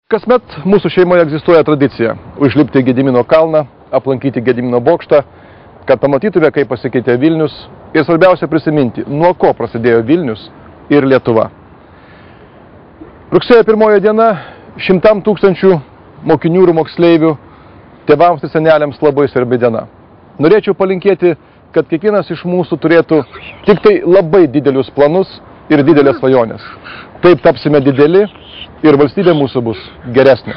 Kasmet mūsų šeimoje egzistuoja tradicija užlipti Gedimino kalną, aplankyti Gedimino bokštą, kad pamatytume, kaip pasikeitė Vilnius ir svarbiausia prisiminti, nuo ko prasidėjo Vilnius ir Lietuva. Rugsėjo 1 diena 100 000 mokinių ir moksleivių, tėvams ir seneliams labai svarbi diena. Norėčiau palinkėti, kad kiekvienas iš mūsų turėtų tik tai labai didelius planus ir didelės svajonės. Taip tapsime dideli ir valstybė mūsų bus geresnė.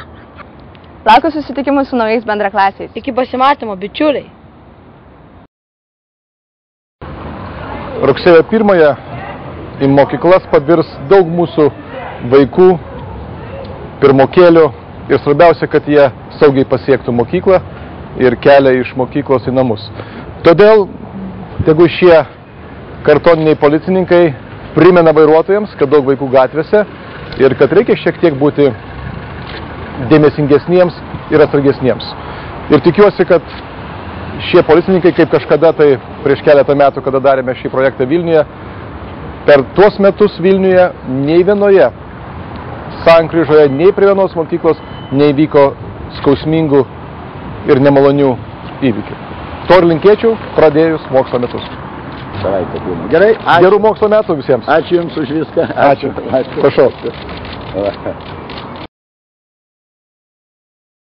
Laukiu susitikimų su naujais bendraklasiais. Iki pasimatymo, bičiuliai. Rugsėjo 1 į mokyklas pavirs daug mūsų vaikų, pirmokėlių ir svarbiausia, kad jie saugiai pasiektų mokyklą ir kelią iš mokyklos į namus. Todėl tegu šie kartoniniai policininkai primena vairuotojams, kad daug vaikų gatvėse ir kad reikia šiek tiek būti dėmesingesniems ir atsargesniems. Ir tikiuosi, kad šie policininkai, kaip kažkada tai prieš keletą metų, kada darėme šį projektą Vilniuje, per tuos metus Vilniuje nei vienoje sankryžoje, nei prie vienos mokyklos neįvyko skausmingų ir nemalonių įvykių. To ir linkėčiau pradėjus mokslo metus. Savaitę būna. Gerai, ačiū. Gerų mokslo metų visiems. Ačiū Jums už viską. Ačiū. Prašau.